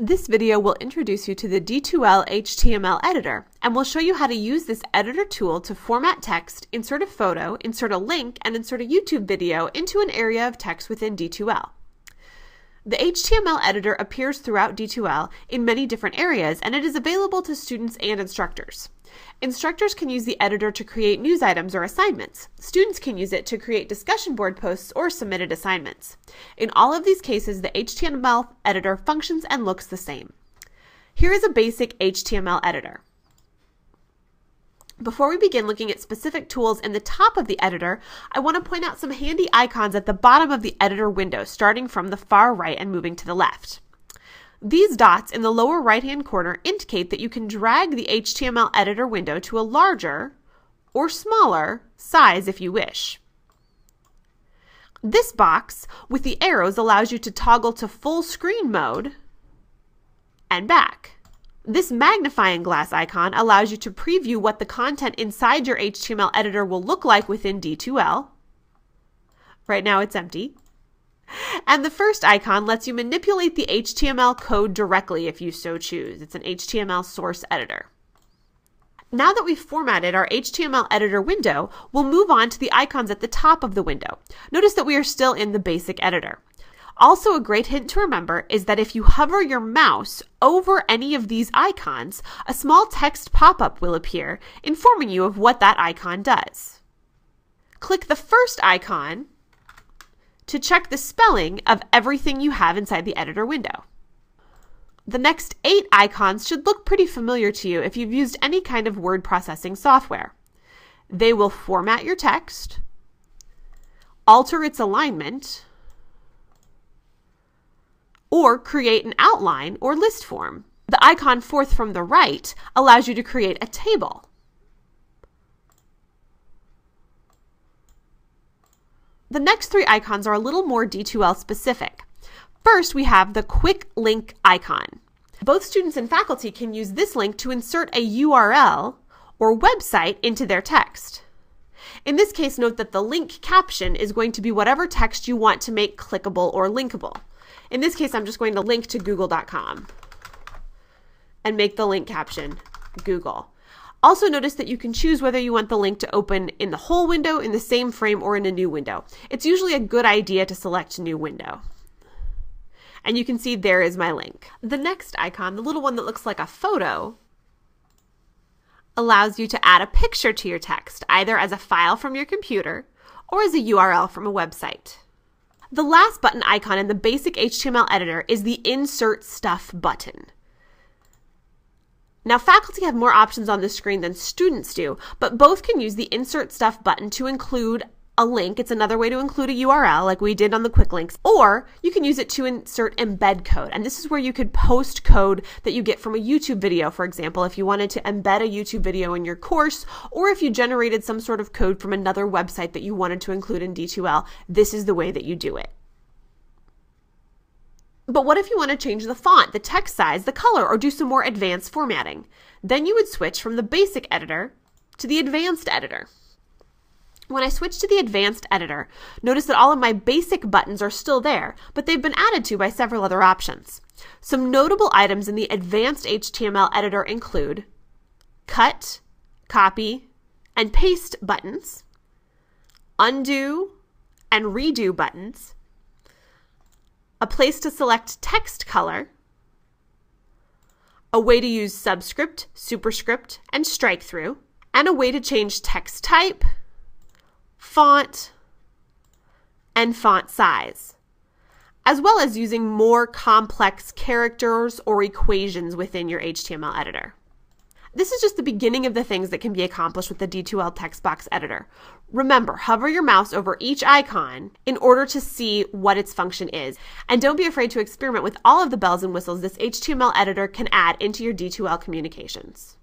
This video will introduce you to the D2L HTML editor, and will show you how to use this editor tool to format text, insert a photo, insert a link, and insert a YouTube video into an area of text within D2L. The HTML editor appears throughout D2L in many different areas, and it is available to students and instructors. Instructors can use the editor to create news items or assignments. Students can use it to create discussion board posts or submitted assignments. In all of these cases, the HTML editor functions and looks the same. Here is a basic HTML editor. Before we begin looking at specific tools in the top of the editor, I want to point out some handy icons at the bottom of the editor window, starting from the far right and moving to the left. These dots in the lower right-hand corner indicate that you can drag the HTML editor window to a larger or smaller size if you wish. This box with the arrows allows you to toggle to full screen mode and back. This magnifying glass icon allows you to preview what the content inside your HTML editor will look like within D2L. Right now it's empty. And the first icon lets you manipulate the HTML code directly if you so choose. It's an HTML source editor. Now that we've formatted our HTML editor window, we'll move on to the icons at the top of the window. Notice that we are still in the basic editor. Also, a great hint to remember is that if you hover your mouse over any of these icons, a small text pop-up will appear informing you of what that icon does. Click the first icon to check the spelling of everything you have inside the editor window. The next 8 icons should look pretty familiar to you if you've used any kind of word processing software. They will format your text, alter its alignment, or create an outline or list form. The icon fourth from the right allows you to create a table. The next 3 icons are a little more D2L specific. First, we have the quick link icon. Both students and faculty can use this link to insert a URL or website into their text. In this case, note that the link caption is going to be whatever text you want to make clickable or linkable. In this case, I'm just going to link to google.com and make the link caption Google. Also notice that you can choose whether you want the link to open in the whole window, in the same frame, or in a new window. It's usually a good idea to select new window. And you can see there is my link. The next icon, the little one that looks like a photo, allows you to add a picture to your text, either as a file from your computer or as a URL from a website. The last button icon in the basic HTML editor is the Insert Stuff button. Now, faculty have more options on the screen than students do, but both can use the Insert Stuff button to include a link. It's another way to include a URL like we did on the quick links, or you can use it to insert embed code. And this is where you could post code that you get from a YouTube video, for example, if you wanted to embed a YouTube video in your course, or if you generated some sort of code from another website that you wanted to include in D2L, this is the way that you do it. But what if you want to change the font, the text size, the color, or do some more advanced formatting? Then you would switch from the basic editor to the advanced editor. When I switch to the advanced editor, notice that all of my basic buttons are still there, but they've been added to by several other options. Some notable items in the advanced HTML editor include cut, copy, and paste buttons, undo and redo buttons, a place to select text color, a way to use subscript, superscript, and strike through, and a way to change text type, font, and font size, as well as using more complex characters or equations within your HTML editor. This is just the beginning of the things that can be accomplished with the D2L text box editor. Remember, hover your mouse over each icon in order to see what its function is. And don't be afraid to experiment with all of the bells and whistles this HTML editor can add into your D2L communications.